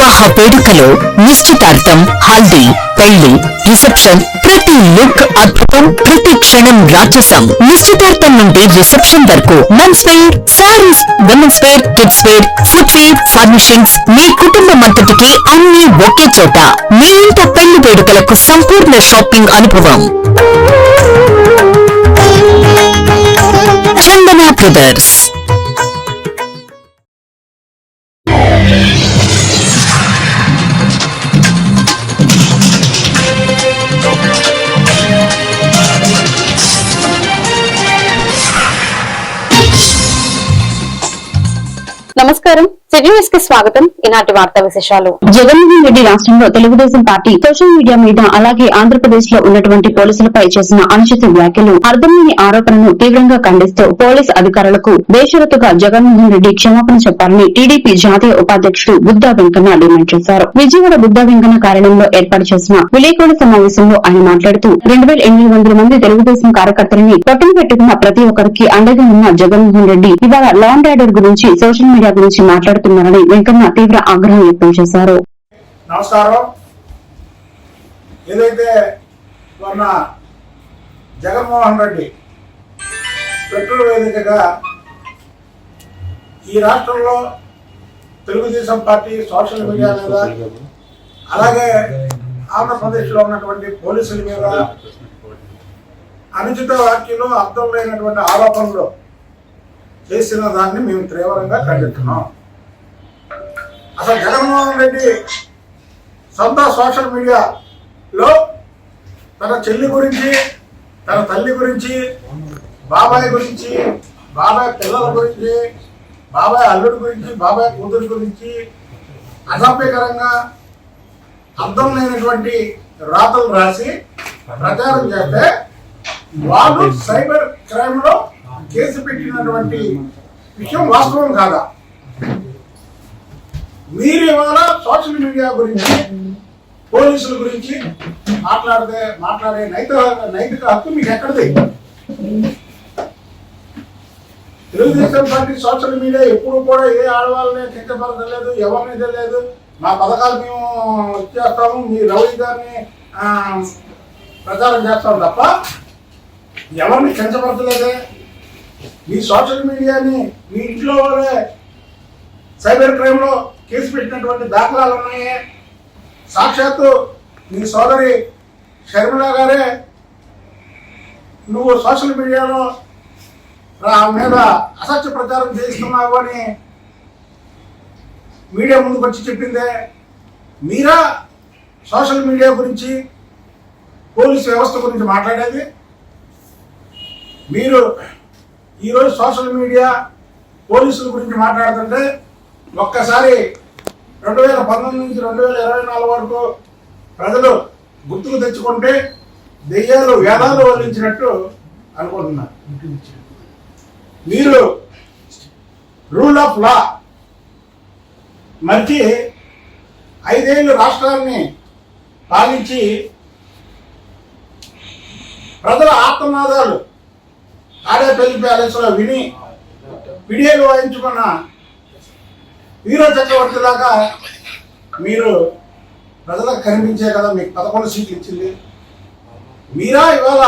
వివాహ వేడుకలో నిశ్చితార్థం, హల్దీ, పెళ్లి, రిసెప్షన్, ప్రతి లుక్ అద్భుతం, ప్రతి క్షణం రాజసం. నిశ్చితార్థం నుండి రిసెప్షన్ వరకు men's wear, saris, women's wear, kids wear, footwear, furnishings, మీ కుటుంబం అంతటికి అన్ని ఒకే చోట. మీ ఇంట పెళ్లి వేడుకలకు సంపూర్ణ షాపింగ్ అనుభవం. చందన బ్రదర్స్. నమస్కారం, సిటీ కి స్వాగతం. ఈనాటి వార్తా విశేషాలు. జగన్మోహన్ రెడ్డి రాష్ట్రంలో తెలుగుదేశం పార్టీ సోషల్ మీడియా మీద అలాగే ఆంధ్రప్రదేశ్ లో ఉన్నటువంటి పోలీసులపై చేసిన అనుచిత వ్యాఖ్యలు, అర్థంలేని ఆరోపణను తీవ్రంగా ఖండిస్తూ పోలీసు అధికారులకు బేషరతుగా జగన్మోహన్ రెడ్డి క్షమాపణ చెప్పాలని టీడీపీ జాతీయ ఉపాధ్యకుడు బుద్దా వెంకన్న డిమాండ్ చేశారు. విజయవాడ బుద్దా వెంకన్న కార్యాలయంలో ఏర్పాటు చేసిన విలేకరుల సమావేశంలో ఆయన మాట్లాడుతూ 2800 మంది తెలుగుదేశం కార్యకర్తలని పట్టున పెట్టుకున్న ప్రతి ఒక్కరికి అండగా ఉన్న జగన్మోహన్ రెడ్డి ఇవాళ లా అండ్ ఆర్డర్ గురించి, సోషల్ మీడియా గురించి మాట్లాడుతున్నారని వెంకన్న తీవ్ర ఆగ్రహం వ్యక్తం చేశారు. నమస్కారం. ఏదైతే మొన్న జగన్మోహన్ రెడ్డి ట్విట్టర్ వేదికగా ఈ రాష్ట్రంలో తెలుగుదేశం పార్టీ సోషల్ మీడియా మీద, అలాగే ఆంధ్రప్రదేశ్లో ఉన్నటువంటి పోలీసుల మీద అనుచిత వ్యాఖ్యలు, అర్థం లేనటువంటి ఆరోపణలు చేసిన దాన్ని మేము తీవ్రంగా ఖండిస్తున్నాం. అసలు జగన్మోహన్ రెడ్డి సొంత సోషల్ మీడియాలో తన చెల్లి గురించి, తన తల్లి గురించి, బాబాయ్ గురించి, బాబాయ్ పిల్లల గురించి, బాబాయ్ అల్లుడి గురించి, బాబాయ్ కూతురు గురించి అసభ్యకరంగా అర్థం లేనటువంటి రాతలు రాసి ప్రచారం చేస్తే వాళ్ళు సైబర్ క్రైమ్ లో కేసు పెట్టినటువంటి విషయం వాస్తవం కాదా? మీరు ఇవాళ సోషల్ మీడియా గురించి, పోలీసుల గురించి మాట్లాడే నైతిక హక్కు మీకు ఎక్కడిది? తెలుగుదేశం పార్టీ సోషల్ మీడియా ఎప్పుడు కూడా ఏ ఆడవాళ్ళని కించపరచలేదు, ఎవరిని తెలియదు. మా పథకాలు మేము ఇచ్చేస్తాము, మీ రౌడీ గారిని ప్రచారం చేస్తాం తప్ప ఎవరిని కించపరచలేదే. మీ సోషల్ మీడియాని మీ ఇంట్లో వాళ్ళే సైబర్ క్రైమ్ లో కేసు పెట్టినటువంటి దాఖలాలు ఉన్నాయే. సాక్షాత్తు మీ సోదరి షర్మిల గారే నువ్వు సోషల్ మీడియాలో మీద అసత్య ప్రచారం చేస్తున్నావు అని మీడియా ముందుకు వచ్చి చెప్పిందే. మీరా సోషల్ మీడియా గురించి, పోలీసు వ్యవస్థ గురించి మాట్లాడేది? మీరు ఈరోజు సోషల్ మీడియా, పోలీసుల గురించి మాట్లాడుతుంటే ఒక్కసారి 2019 నుంచి 2024 వరకు ప్రజలు గుర్తుకు తెచ్చుకుంటే దెయ్యాలు వేదాలు వల్లించినట్టు అనుకుంటున్నారు. మీరు రూల్ ఆఫ్ లా మరిచి 5 ఏళ్ళు రాష్ట్రాన్ని పాలించి ప్రజల ఆత్మనాదాలు ఆడేపల్లి ప్యాలెస్లో విని పిడియలు వాయించుకున్న వీరో చక్రవర్తి లాగా మీరు ప్రజలకు కనిపించే కదా మీకు 11 సీట్లు ఇచ్చింది. మీరా ఇవాళ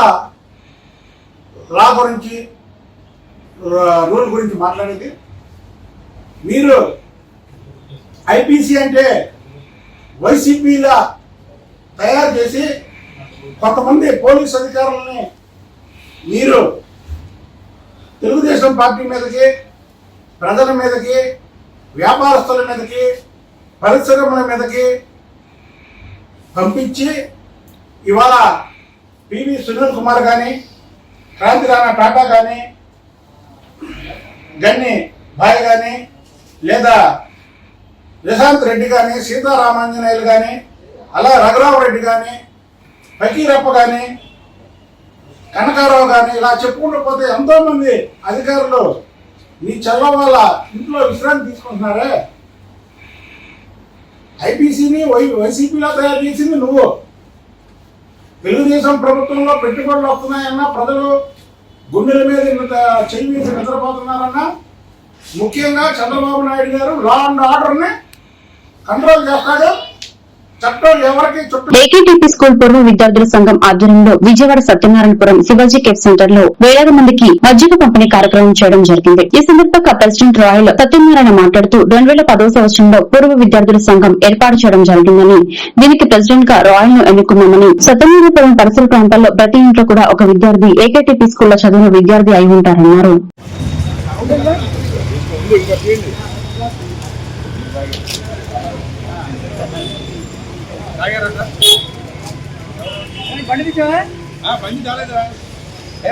లా గురించి, రూల్ గురించి మాట్లాడేది? మీరు ఐపీసీ అంటే వైసీపీలా తయారు చేసి కొంతమంది పోలీసు అధికారులని మీరు తెలుగుదేశం పార్టీ మీదకి, ప్రజల మీదకి, వ్యాపారస్తుల మీదకి, పరిశ్రమల మీదకి పంపించి ఇవాళ పివి సునీల్ కుమార్ కానీ, క్రాంతి రాణా టాటా కానీ, గన్ని భాయ్ కానీ, లేదా యశాంత్ రెడ్డి కానీ, సీతారామాంజనేయులు కానీ, అలా రఘురామరెడ్డి కానీ, ఫకీరప్ప కానీ, కనకారావు కానీ, ఇలా చెప్పుకుంటూ పోతే ఎంతో మంది అధికారులు నీ చల్ల వాళ్ళ ఇంట్లో విశ్రాంతి తీసుకుంటున్నారే. ఐపీసీని వైసీపీలో తయారు చేసింది నువ్వు. తెలుగుదేశం ప్రభుత్వంలో పెట్టుబడులు వస్తున్నాయన్నా, ప్రజలు గుండెల మీద చెయ్యి వేసి నిద్రపోతున్నారన్నా, ముఖ్యంగా చంద్రబాబు నాయుడు గారు లా అండ్ ఆర్డర్ని కంట్రోల్ చేస్తాడు. చట్టం ఎవరికి చుట్టూ ఏకేటీపీ స్కూల్ పూర్వ విద్యార్థుల సంఘం ఆధ్వర్యంలో విజయవాడ సత్యనారాయణపురం శివాజీ కేఫ్ సెంటర్ లో వేలాది మందికి మజ్జిగ పంపిణీ కార్యక్రమం చేయడం జరిగింది. ఈ సందర్భంగా ప్రెసిడెంట్ రాయల్ సత్యనారాయణ మాట్లాడుతూ 2010వ సంవత్సరంలో పూర్వ విద్యార్థుల సంఘం ఏర్పాటు చేయడం జరిగిందని, దీనికి ప్రెసిడెంట్ గా రాయల్ ను ఎన్నుకున్నామని, సత్యనారాయణపురం పరిసర ప్రాంతాల్లో ప్రతి ఇంట్లో కూడా ఒక విద్యార్థి ఏకేటీపీ స్కూల్లో చదివిన విద్యార్థి అయి ఉంటారన్నారు.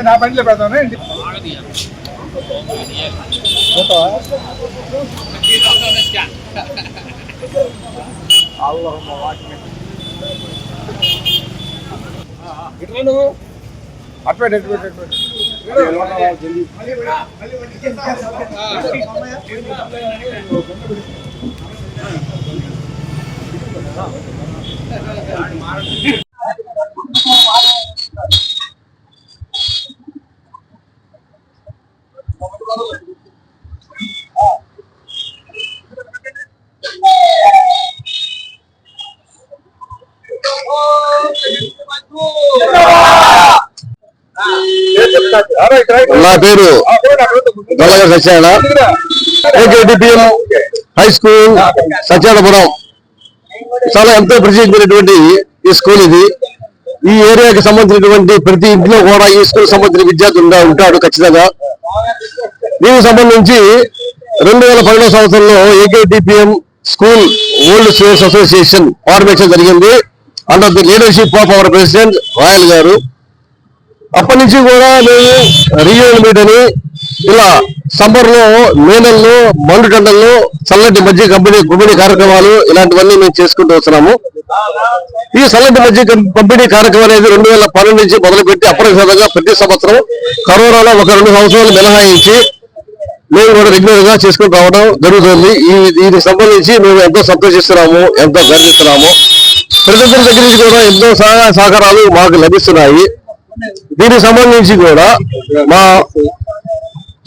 నా బండిలో పెడతాను. నువ్వు అట్పెట్ నా పేరు గొల్లగ సత్యాన, ఏకేటీపీఎం హై స్కూల్ సత్యానపురం. చాలా ఎంతో ప్రసిద్ధించినటువంటి ఈ స్కూల్ ఇది. ఈ ఏరియాకి సంబంధించినటువంటి ప్రతి ఇంట్లో కూడా ఈ స్కూల్ సంబంధించిన విద్యార్థులు ఉంటాడు ఖచ్చితంగా. దీనికి సంబంధించి 2012వ సంవత్సరంలో AKTPM school old students association formation జరిగింది under the leadership of our president Royal గారు. అప్పటి నుంచి కూడా మేము రీయూనియన్ మీట్ అని ఇలా సమ్మర్ లో, మే నెలలో, మండుటెండల్లో చల్లటి మజ్జిగ పంపిణీ కార్యక్రమాలు ఇలాంటివన్నీ మేము చేసుకుంటూ వస్తున్నాము. ఈ చల్లటి మజ్జిగ పంపిణీ కార్యక్రమం అనేది 2012 నుంచి మొదలుపెట్టి అప్రసాదంగా ప్రతి సంవత్సరం కరోనాలో ఒక 2 సంవత్సరాలు మినహాయించి మేము కూడా రెగ్యులర్ గా చేసుకుని రావడం జరుగుతుంది. దీనికి సంబంధించి మేము ఎంతో సంతోషిస్తున్నాము, ఎంతో గర్విస్తున్నాము. ప్రజలందరి దగ్గర నుంచి కూడా ఎన్నో సహాయ సహకారాలు మాకు లభిస్తున్నాయి. దీనికి సంబంధించి కూడా మా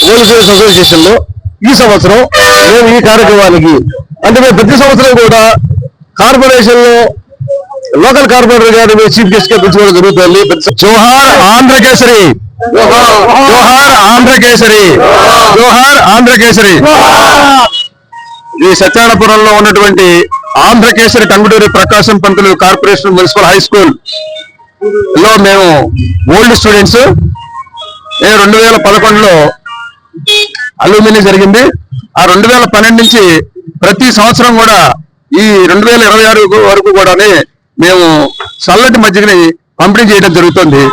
ఓల్డ్ స్టూడెంట్స్ అసోసియేషన్ లో ఈ సంవత్సరం మేము ఈ కార్యక్రమానికి అంటే మేము ప్రతి సంవత్సరం కూడా కార్పొరేషన్ లో లోకల్ కార్పొరేటర్ గారిని మేము చీఫ్ గెస్ట్ గా పిలుచుకోవడం జరుగుతుంది. జోహార్ ఆంధ్రకేసరి, జోహార్ ఆంధ్రకేసరి, జోహార్ ఆంధ్రకేసరి. ఈ సత్యానపురంలో ఉన్నటువంటి Andhrakesari Tanguturi Prakasam Pantulu corporation municipal high school లో మేము ఓల్డ్ స్టూడెంట్స్ 2011లో అల్యూమిని జరిగింది. ఆ 2012 నుంచి ప్రతి సంవత్సరం కూడా ఈ 2026 వరకు కూడా మేము చల్లటి మజ్జిగని పంపిణీ చేయడం జరుగుతుంది.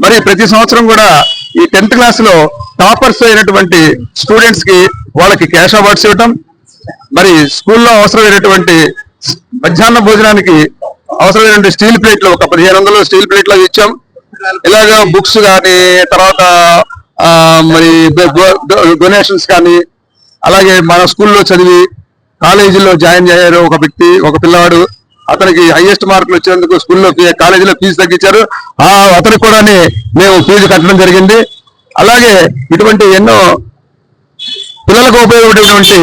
మరి ప్రతి సంవత్సరం కూడా ఈ 10th క్లాస్ లో టాపర్స్ అయినటువంటి స్టూడెంట్స్ కి వాళ్ళకి క్యాష్ అవార్డ్స్ ఇవ్వటం, మరి స్కూల్లో అవసరమైనటువంటి మధ్యాహ్న భోజనానికి అవసరమైన స్టీల్ ప్లేట్లు ఒక 1500 స్టీల్ ప్లేట్లు ఇచ్చాం. ఇలాగ బుక్స్ కానీ, తర్వాత మరి డొనేషన్స్ కానీ, అలాగే మన స్కూల్లో చదివి కాలేజీలో జాయిన్ అయ్యారు ఒక వ్యక్తి, ఒక పిల్లవాడు, అతనికి హైయెస్ట్ మార్కులు వచ్చేందుకు స్కూల్లో కాలేజీలో ఫీజు తగ్గించారు. అతనికి కూడా మేము ఫీజు కట్టడం జరిగింది. అలాగే ఇటువంటి ఎన్నో పిల్లలకు ఉపయోగపడేటువంటి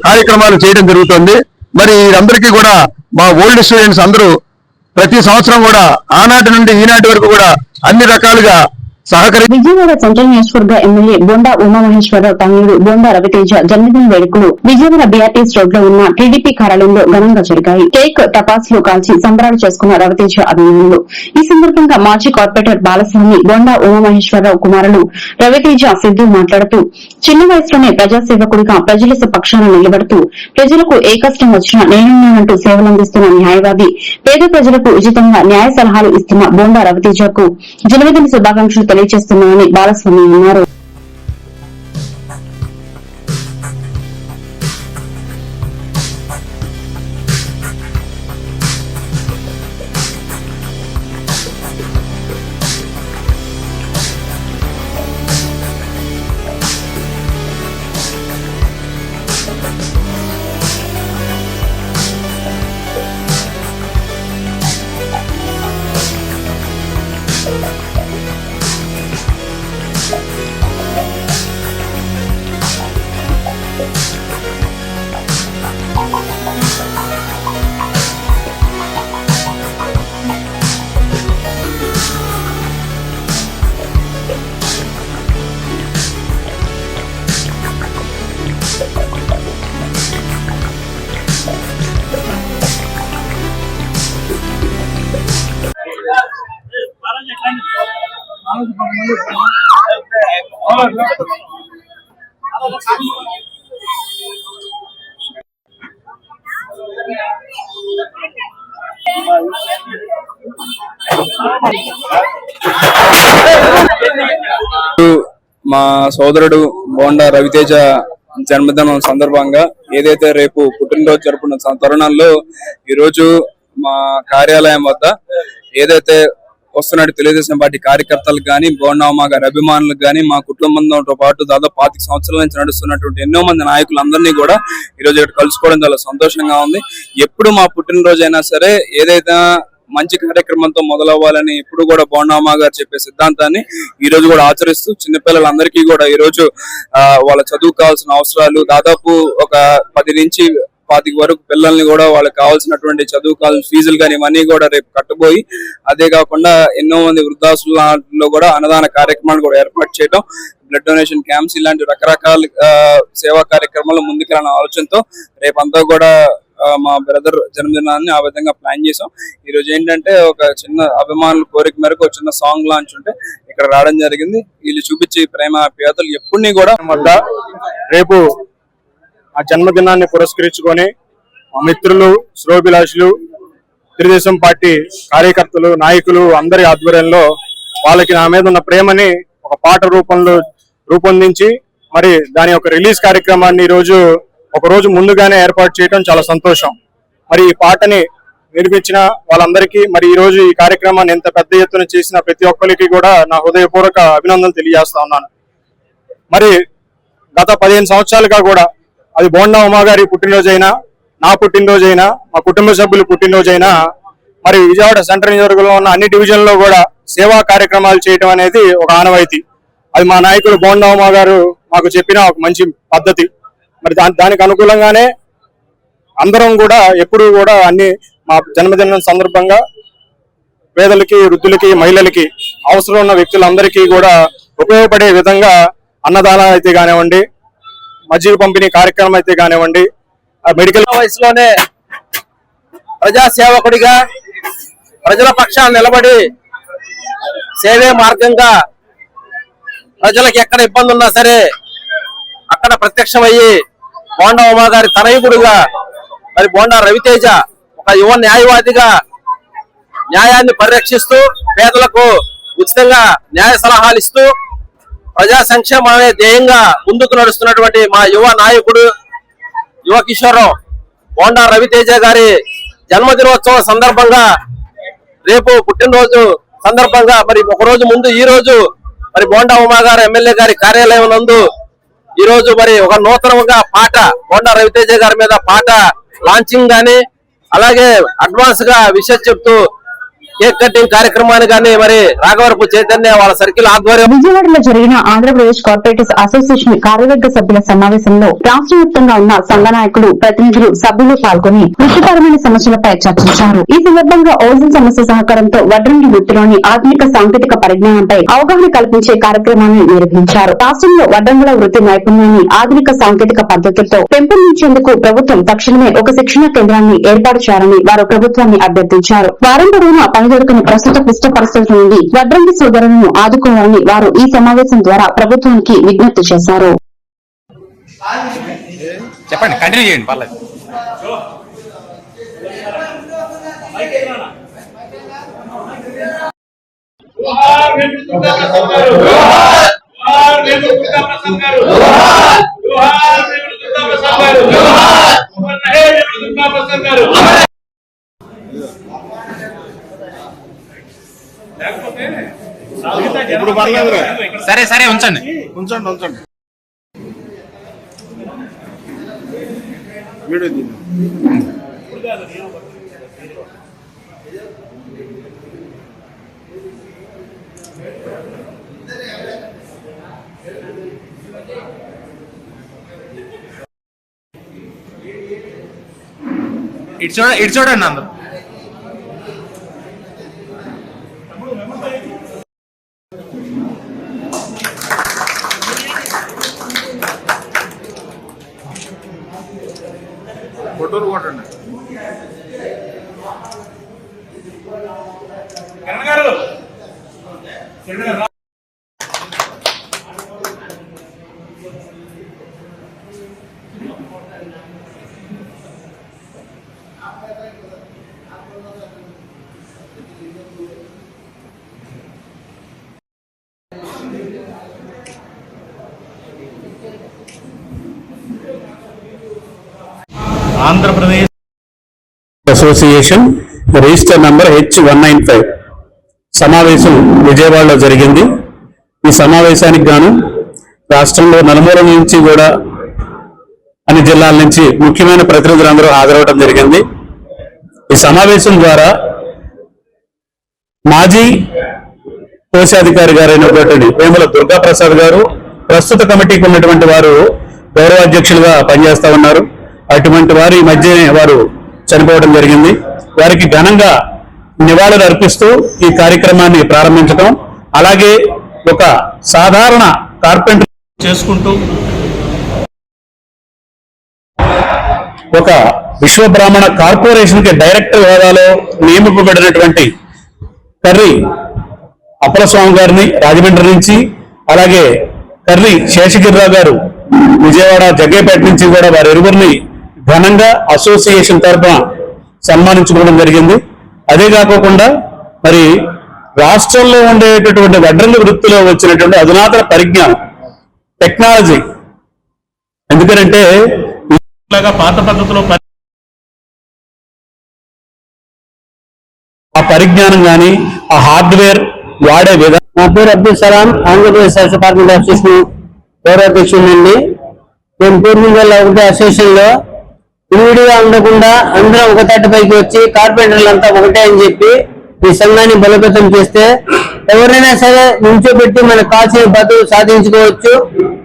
కార్యక్రమాలు చేయడం జరుగుతుంది. మరి అందరికీ కూడా మా ఓల్డ్ స్టూడెంట్స్ అందరూ ప్రతి సంవత్సరం కూడా ఆనాటి నుండి ఈనాటి వరకు కూడా అన్ని రకాలుగా విజయవాడ సెంట్రల్ నియోజకవర్గ ఎమ్మెల్యే బోండా ఉమామహేశ్వరరావు తనయుడు బోండా రవితేజ జన్మదిన వేడుకలు విజయవాడ బీఆర్టీఎస్ రోడ్ లో ఉన్న టీడీపీ కార్యాలయంలో ఘనంగా జరిగాయి. కేక్, టపాసులు కాల్చి సంబరాలు చేసుకున్న రవితేజ అభిమానులు. ఈ సందర్భంగా మాజీ కార్పొరేటర్ బాలస్వామి, బోండా ఉమామహేశ్వరరావు కుమారులు రవితేజ, సిద్దు మాట్లాడుతూ చిన్న వయసులోనే ప్రజాసేవకుడిగా ప్రజల పక్షాన నిలబడుతూ ప్రజలకు ఏ కష్టం వచ్చినా నేనున్నానంటూ సేవలందిస్తున్న న్యాయవాది, పేద ప్రజలకు ఉచితంగా న్యాయ సలహాలు ఇస్తున్న బోండా రవితేజకు జన్మదిన శుభాకాంక్షలు తెలియజేస్తున్నామని బాలస్వామి అన్నారు. మా సోదరుడు బోండా రవితేజ జన్మదినం సందర్భంగా ఏదైతే రేపు పుట్టినరోజు జరుపుకున్న తరుణంలో ఈరోజు మా కార్యాలయం వద్ద ఏదైతే వస్తున్నట్టు తెలుగుదేశం పార్టీ కార్యకర్తలకు కానీ బోండామ్మ గారి అభిమానులకు కానీ మా కుటుంబంతో పాటు దాదాపు 25 సంవత్సరాల నుంచి నడుస్తున్నటువంటి ఎన్నో మంది నాయకులందరినీ కూడా ఈరోజు ఇక్కడ కలుసుకోవడం చాలా సంతోషంగా ఉంది. ఎప్పుడు మా పుట్టినరోజు అయినా సరే ఏదైతే మంచి కార్యక్రమంతో మొదలవ్వాలని ఇప్పుడు కూడా బోండామ్మ గారు చెప్పే సిద్ధాంతాన్ని ఈ రోజు కూడా ఆచరిస్తూ చిన్నపిల్లలందరికీ కూడా ఈ రోజు వాళ్ళ చదువు కావాల్సిన అవసరాలు దాదాపు ఒక 10 నుంచి 25 వరకు పిల్లల్ని కూడా వాళ్ళకి కావాల్సినటువంటి చదువు కావాల్సిన ఫీజులు కానీ ఇవన్నీ కూడా రేపు కట్టబోయి, అదే కాకుండా ఎన్నో మంది వృద్ధాశ్రమాల్లో కూడా అన్నదాన కార్యక్రమాలు కూడా ఏర్పాటు చేయడం, బ్లడ్ డొనేషన్ క్యాంప్స్ ఇలాంటి రకరకాల సేవా కార్యక్రమాలు ముందుకెళ్ళిన ఆలోచనతో రేపంతా కూడా మా బ్రదర్ జన్మదినాన్ని ఆ విధంగా ప్లాన్ చేసాం. ఈ రోజు ఏంటంటే ఒక చిన్న అభిమానుల కోరిక మేరకు ఒక చిన్న సాంగ్ లాంచ్ ఉంటే ఇక్కడ రావడం జరిగింది. వీళ్ళు చూపించే ప్రేమ ఆప్యాయతలు ఎప్పుడూ కూడా రేపు ఆ జన్మదినాన్ని పురస్కరించుకొని మా మిత్రులు, శ్రోభిలాషులు, తెలుగుదేశం పార్టీ కార్యకర్తలు, నాయకులు అందరి ఆధ్వర్యంలో వాళ్ళకి నా మీద ఉన్న ప్రేమని ఒక పాట రూపంలో రూపొందించి మరి దాని యొక్క రిలీజ్ కార్యక్రమాన్ని ఈ రోజు ఒక రోజు ముందుగానే ఏర్పాటు చేయడం చాలా సంతోషం. మరి ఈ పాటని వినిపించిన వాళ్ళందరికీ, మరి ఈ రోజు ఈ కార్యక్రమాన్ని ఎంత పెద్ద ఎత్తున చేసిన ప్రతి ఒక్కరికి కూడా నా హృదయపూర్వక అభినందనలు తెలియజేస్తా ఉన్నాను. మరి గత 15 సంవత్సరాలుగా కూడా అది బోండా ఉమాగారి పుట్టినరోజైనా, నా పుట్టినరోజైనా, మా కుటుంబ సభ్యుల పుట్టినరోజైనా, మరి విజయవాడ సెంట్రల్ నియోజకవర్గంలో ఉన్న అన్ని డివిజన్లో కూడా సేవా కార్యక్రమాలు చేయడం అనేది ఒక ఆనవాయితీ. అది మా నాయకుడు బోండా ఉమా గారు మాకు చెప్పిన ఒక మంచి పద్ధతి. మరి దానికి అనుకూలంగానే అందరం కూడా ఎప్పుడు కూడా అన్ని మా జన్మదినం సందర్భంగా పేదలకి, వృద్ధులకి, మహిళలకి, అవసరం ఉన్న వ్యక్తులందరికీ కూడా ఉపయోగపడే విధంగా అన్నదానాలు అయితే కానివ్వండి, మజ్జిగ పంపిణీ కార్యక్రమం అయితే కానివ్వండి, మెడికల్ వయసులోనే ప్రజా సేవకుడిగా ప్రజల పక్షాన్ని నిలబడి సేవే మార్గంగా ప్రజలకు ఎక్కడ ఇబ్బంది ఉన్నా సరే అక్కడ ప్రత్యక్షమయ్యి బోండా ఉమా గారి తనయుడుగా మరి బోండా రవితేజ ఒక యువ న్యాయవాదిగా న్యాయాన్ని పరిరక్షిస్తూ పేదలకు ఉచితంగా న్యాయ సలహాలు ఇస్తూ ప్రజా సంక్షేమమే ధ్యేయంగా ముందుకు నడుస్తున్నటువంటి మా యువ నాయకుడు, యువ కిషోరం బోండా రవితేజ గారి జన్మదినోత్సవం సందర్భంగా రేపు పుట్టినరోజు సందర్భంగా మరి ఒక రోజు ముందు ఈ రోజు మరి బోండా ఉమా గారు ఎమ్మెల్యే గారి కార్యాలయం నందు ఈ రోజు మరి ఒక నూతనంగా పాట బోండా రవితేజ గారి మీద పాట లాంచింగ్ గాని, అలాగే అడ్వాన్స్ గా విషయం చెప్తూ కేక్ కటింగ్ కార్యక్రమాన్ని గానీ మరి రాఘవరపు చైతన్య వాళ్ళ సర్కిల్ ఆధ్వర్యం విజయవాడలో జరిగిన ఆంధ్రప్రదేశ్ కోఆపరేటివ్స్ అసోసియేషన్ కార్యవర్గ సభ్యుల సమావేశంలో రాష్ట్ర వ్యాప్తంగా ఉన్న సంఘ నాయకులు, ప్రతినిధులు, సభ్యులు పాల్గొని వృత్తిపరమైన సమస్యలపై చర్చించారు. ఈ సందర్భంగా ఓజన్ సమస్య సహకారంతో వడ్రంగి వృత్తిలోని ఆధునిక సాంకేతిక పరిజ్ఞానంపై అవగాహన కల్పించే కార్యక్రమాన్ని నిర్వహించారు. రాష్ట్రంలో వడ్రంగుల వృత్తి నైపుణ్యాన్ని ఆధునిక సాంకేతిక పద్ధతులతో పెంపొందించేందుకు ప్రభుత్వం తక్షణమే ఒక శిక్షణ కేంద్రాన్ని ఏర్పాటు చేయాలని వారు ప్రభుత్వాన్ని అభ్యర్థించారు. వారం పొడవునా దొరకని ప్రస్తుత క్లిష్ట పరిస్థితుల నుండి వడ్రంగి సోదరులను ఆదుకోవాలని వారు ఈ సమావేశం ద్వారా ప్రభుత్వానికి విజ్ఞప్తి చేశారు. చెప్పండి, కంటిన్యూ చేయండి, పర్లేదు. ఇప్పుడు పర్లేదు. సరే సరే, ఉంచండి. వీడియో తీయండి. ఇటు చూడండి అందరూ. ఫోటోలు కొట్టండి. కిరణ్ గారు Andhra Pradesh association register number H195 సమావేశం విజయవాడలో జరిగింది. ఈ సమావేశానికి గాను రాష్ట్రంలో నలుమూలల నుంచి కూడా అన్ని జిల్లాల నుంచి ముఖ్యమైన ప్రతినిధులందరూ హాజరవడం జరిగింది. ఈ సమావేశం ద్వారా మాజీ కోశాధికారి గారైనటువంటి వేముల దుర్గా ప్రసాద్ గారు ప్రస్తుత కమిటీకి ఉన్నటువంటి వారు గౌరవాధ్యక్షులుగా పనిచేస్తా ఉన్నారు. అటువంటి వారు ఈ మధ్యనే వారు చనిపోవడం జరిగింది. వారికి ఘనంగా నివాళులు అర్పిస్తూ ఈ కార్యక్రమాన్ని ప్రారంభించడం, అలాగే ఒక సాధారణ కార్పెంటర్ చేసుకుంటూ ఒక విశ్వబ్రాహ్మణ కార్పొరేషన్ కి డైరెక్టర్ హోదాలో నియమింపబడినటువంటి కర్రి అప్పలస్వామి గారిని రాజమండ్రి నుంచి, అలాగే కర్రి శేషగిరిరావు గారు విజయవాడ జగ్గేపేట నుంచి కూడా వారి ఇరువురిని ఘనంగా అసోసియేషన్ తరఫున సన్మానించుకోవడం జరిగింది. అదే కాకుండా మరి రాష్ట్రంలో ఉండేటటువంటి వడ్రంగి వృత్తిలో వచ్చినటువంటి అధునాతన పరిజ్ఞానం, టెక్నాలజీ, ఎందుకంటే పాత పద్ధతిలో ఆ పరిజ్ఞానం కానీ ఆ హార్డ్వేర్ వాడే విధానం. నా పేరు అబ్దుల్ సలాం, ఆంధ్రప్రదేశ్ రాష్ట్ర కార్మిక అసోసియేషన్ గౌరవాధ్యక్షుడిని. మేము పూర్వీకుల ఒకటే అసోసియేషన్ లో విడివిడిగా ఉండకుండా అందరం ఒక తాటిపైకి వచ్చి కార్పెంటర్లంతా ఒకటే అని చెప్పి ఈ సంఘాన్ని బలోపేతం చేస్తే ఎవరైనా సరే నుంచోబెట్టి మనకు కాల్సిన బతులు సాధించుకోవచ్చు.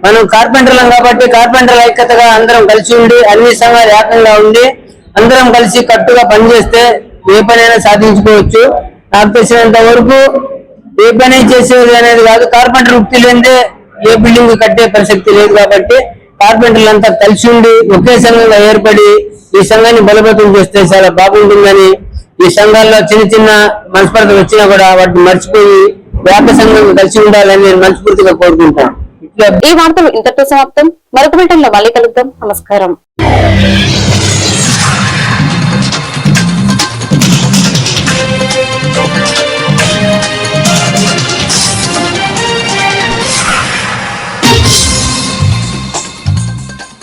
మనం కార్పెంటర్లం కాబట్టి కార్పెంటర్ల ఐక్యతగా అందరం కలిసి ఉండి అన్ని సంఘాలు ఏకంగా ఉండి అందరం కలిసి కట్టుగా పనిచేస్తే ఏ పనైనా సాధించుకోవచ్చు. నాకు తెలిసినంత వరకు ఏ పని చేసేది అనేది కాదు, కార్పెంటర్ వృత్తి లేదే ఏ బిల్డింగ్ కట్టే ప్రసక్తి లేదు. కాబట్టి కార్పెంటర్లంతా కలిసి ఉండి ఒకే సంఘంగా ఏర్పడి ఈ సంఘాన్ని బలోపేతం చేస్తే చాలా బాగుంటుందని, ఈ సంఘాల్లో చిన్న చిన్న మనస్పర్ధలు వచ్చినా కూడా వాటిని మర్చిపోయి వ్యాప సంఘంగా కలిసి ఉండాలని నేను మనస్ఫూర్తిగా కోరుకుంటాను. ఈ వార్తలు ఇంతటితో సమాప్తం. మరొక బిల్టన్లో మళ్ళీ కలుద్దాం. నమస్కారం.